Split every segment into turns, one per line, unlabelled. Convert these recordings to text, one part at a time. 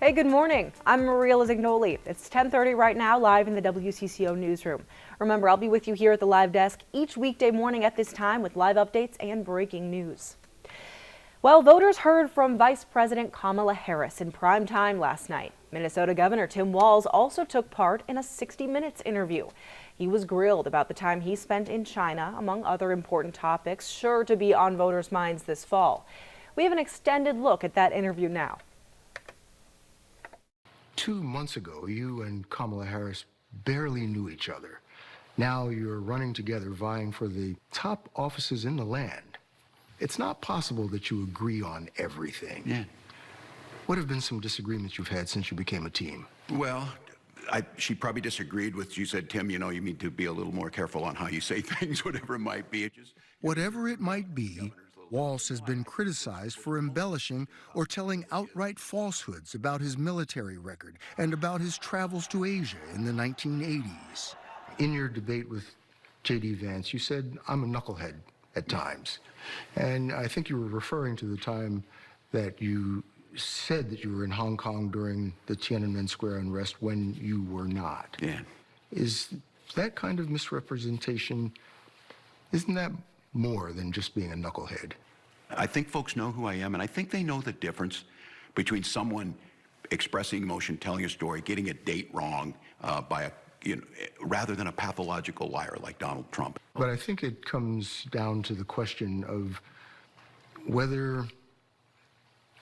Hey, good morning. I'm Maria Lazignoli. It's 10:30 right now, live in the WCCO newsroom. Remember, I'll be with you here at the live desk each weekday morning at this time with live updates and breaking news. Well, voters heard from Vice President Kamala Harris in prime time last night. Minnesota Governor Tim Walz also took part in a 60 Minutes interview. He was grilled about the time he spent in China, among other important topics sure to be on voters' minds this fall. We have an extended look at that interview now.
2 months ago, you and Kamala Harris barely knew each other. Now you're running together, vying for the top offices in the land. It's not possible that you agree on everything.
Yeah.
What have been some disagreements you've had since you became a team?
Well, she probably disagreed with, you said, Tim, you need to be a little more careful on how you say things, whatever it might be.
Whatever it might be, Walz has been criticized for embellishing or telling outright falsehoods about his military record and about his travels to Asia in the 1980s. In your debate with J.D. Vance, you said, "I'm a knucklehead at times." And I think you were referring to the time that you said that you were in Hong Kong during the Tiananmen Square unrest when you were not.
Yeah.
Is that kind of misrepresentation, isn't that more than just being a knucklehead?
I think folks know who I am, and I think they know the difference between someone expressing emotion, telling a story, getting a date wrong rather than a pathological liar like Donald Trump.
But I think it comes down to the question of whether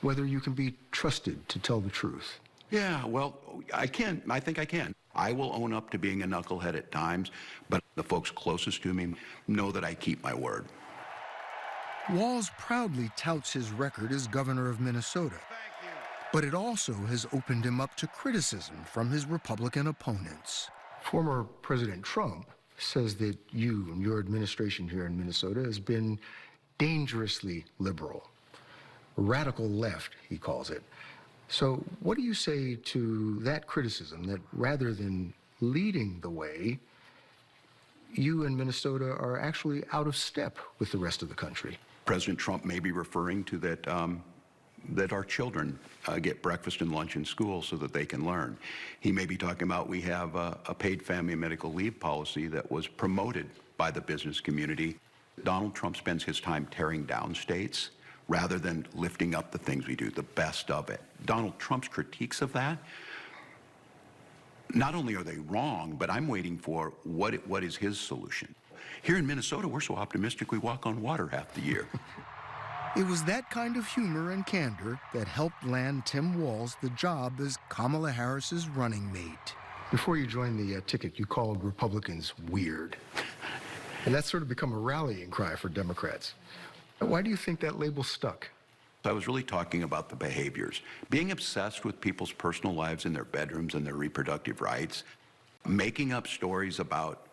you can be trusted to tell the truth.
Yeah, well, I can. I think I can. I will own up to being a knucklehead at times, but the folks closest to me know that I keep my word.
Walz proudly touts his record as governor of Minnesota, but it also has opened him up to criticism from his Republican opponents. Former President Trump says that you and your administration here in Minnesota has been dangerously liberal. Radical left, he calls it. So what do you say to that criticism, that rather than leading the way, you in Minnesota are actually out of step with the rest of the country?
President Trump may be referring to that our children get breakfast and lunch in school so that they can learn. He may be talking about we have a paid family and medical leave policy that was promoted by the business community. Donald Trump spends his time tearing down states rather than lifting up the things we do, the best of it. Donald Trump's critiques of that, not only are they wrong, but I'm waiting for what is his solution. Here in Minnesota, we're so optimistic we walk on water half the year.
It was that kind of humor and candor that helped land Tim Walz the job as Kamala Harris's running mate. Before you joined the ticket, you called Republicans weird. And that's sort of become a rallying cry for Democrats. Why do you think that label stuck?
I was really talking about the behaviors. Being obsessed with people's personal lives in their bedrooms and their reproductive rights, making up stories about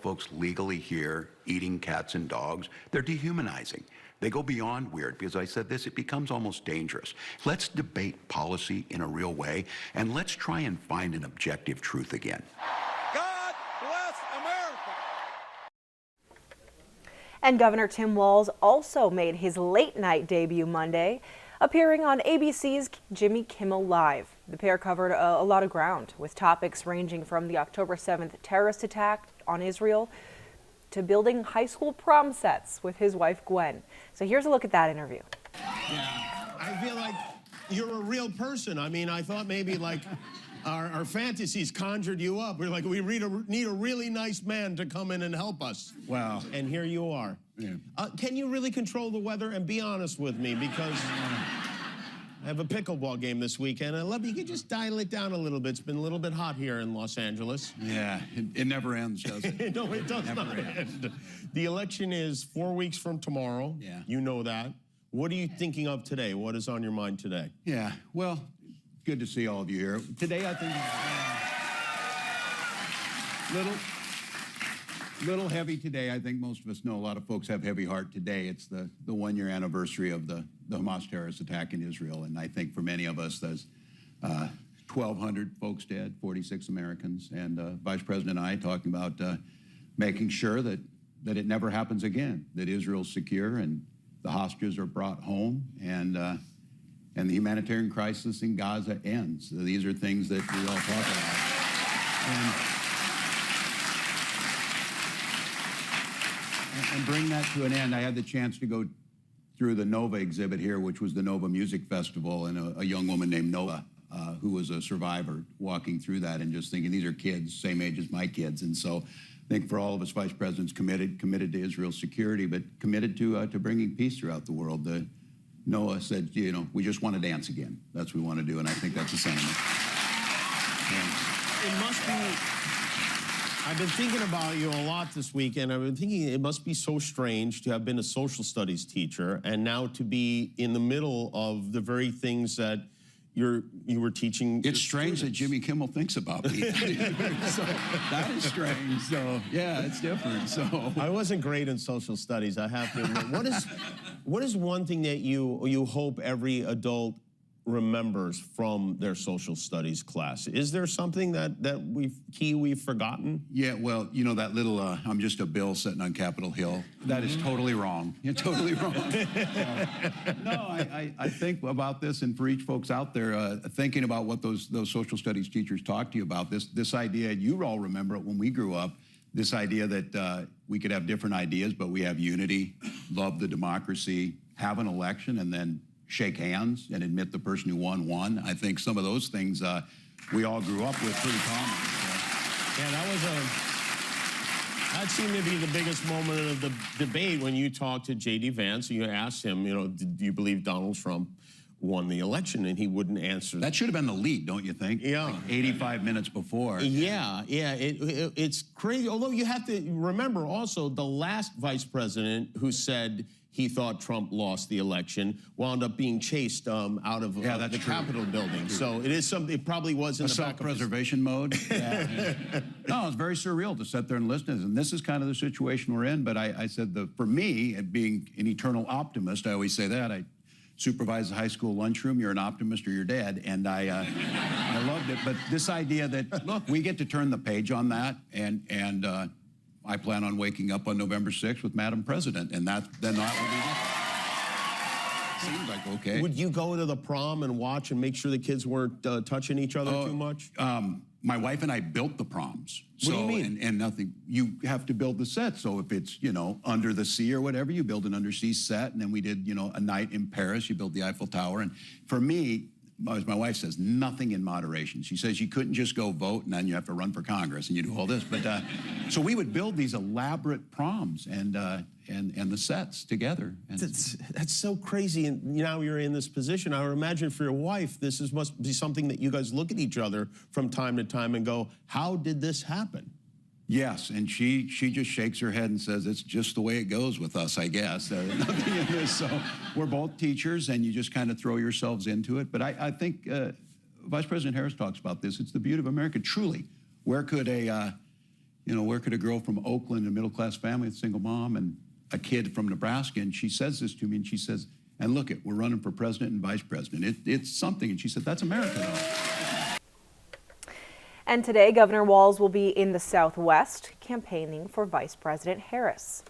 folks legally here eating cats and dogs, they're dehumanizing. They go beyond weird because I said this, it becomes almost dangerous. Let's debate policy in a real way, and let's try and find an objective truth again.
God bless America.
And Governor Tim Walz also made his late-night debut Monday, appearing on ABC's Jimmy Kimmel Live. The pair covered a lot of ground, with topics ranging from the October 7th terrorist attack on Israel to building high school prom sets with his wife Gwen. So here's a look at that interview.
Yeah, I feel like you're a real person. I mean, I thought maybe like our fantasies conjured you up. We're like, we need a really nice man to come in and help us.
Wow.
And here you are.
Yeah.
Can you really control the weather? And be honest with me, because I have a pickleball game this weekend. I love you could just dial it down a little bit. It's been a little bit hot here in Los Angeles.
Yeah, it never ends, does it?
No, it does not end. The election is 4 weeks from tomorrow.
Yeah.
You know that. What are you thinking of today? What is on your mind today?
Yeah, well, good to see all of you here. Today, I think little heavy today. I think most of us know a lot of folks have heavy heart today. It's the 1-year anniversary of the Hamas terrorist attack in Israel. And I think for many of us, there's 1,200 folks dead, 46 Americans. And Vice President and I talking about making sure that it never happens again, that Israel's secure and the hostages are brought home. And and the humanitarian crisis in Gaza ends. So these are things that we all talk about. And bring that to an end. I had the chance to go through the Nova exhibit here, which was the Nova Music Festival, and a young woman named Noah, who was a survivor, walking through that and just thinking, these are kids, same age as my kids. And so I think for all of us vice presidents committed to Israel's security, but committed to bringing peace throughout the world. Noah said, you know, we just want to dance again. That's what we want to do, and I think that's a sentiment.
It must be. I've been thinking about you a lot this week, and I've been thinking it must be so strange to have been a social studies teacher and now to be in the middle of the very things that you were teaching.
It's strange that Jimmy Kimmel thinks about me. So, that is strange. So yeah, it's different. So
I wasn't great in social studies, I have to admit. What is one thing that you hope every adult remembers from their social studies class? Is there something that we've forgotten?
Yeah, well, you know that little I'm just a bill sitting on Capitol Hill. That is totally wrong. You're totally wrong. No, I think about this, and for each folks out there thinking about what those social studies teachers talk to you about, this idea, you all remember it when we grew up, this idea that we could have different ideas, but we have unity, love the democracy, have an election, and then shake hands and admit the person who won. I think some of those things we all grew up with pretty common. So.
Yeah, that seemed to be the biggest moment of the debate when you talked to J.D. Vance and you asked him, you know, do you believe Donald Trump won the election? And he wouldn't answer.
That should have been the lead, don't you think?
Yeah.
Like 85 minutes before.
Yeah. It's crazy. Although you have to remember also the last vice president who said he thought Trump lost the election wound up being chased out of the Capitol building. So it is something, it probably was in the back of
self-preservation mode. Yeah. No, it's very surreal to sit there and listen to this. And this is kind of the situation we're in. But I said, for me, being an eternal optimist, I always say that. I supervised the high school lunchroom. You're an optimist or you're dead. And I loved it. But this idea that, look, we get to turn the page on that, and I plan on waking up on November 6th with Madam President, and then that will be it. Seems like okay.
Would you go to the prom and watch and make sure the kids weren't touching each other too much?
My wife and I built the proms.
What do you mean?
And nothing. You have to build the set. So if it's, you know, under the sea or whatever, you build an undersea set. And then we did, you know, a night in Paris. You build the Eiffel Tower. And for me, as my wife says, nothing in moderation. She says you couldn't just go vote and then you have to run for Congress and you do all this. But so we would build these elaborate proms and the sets together. And
that's so crazy. And now you're in this position. I would imagine for your wife, must be something that you guys look at each other from time to time and go, how did this happen?
Yes, and she just shakes her head and says, it's just the way it goes with us, I guess. There's nothing in this. So we're both teachers, and you just kind of throw yourselves into it. But I think Vice President Harris talks about this. It's the beauty of America, truly. Where could a girl from Oakland, a middle-class family, a single mom, and a kid from Nebraska, and she says this to me, and she says, and look, we're running for president and vice president. It's something. And she said, that's America, though.
And today, Governor Walz will be in the Southwest campaigning for Vice President Harris.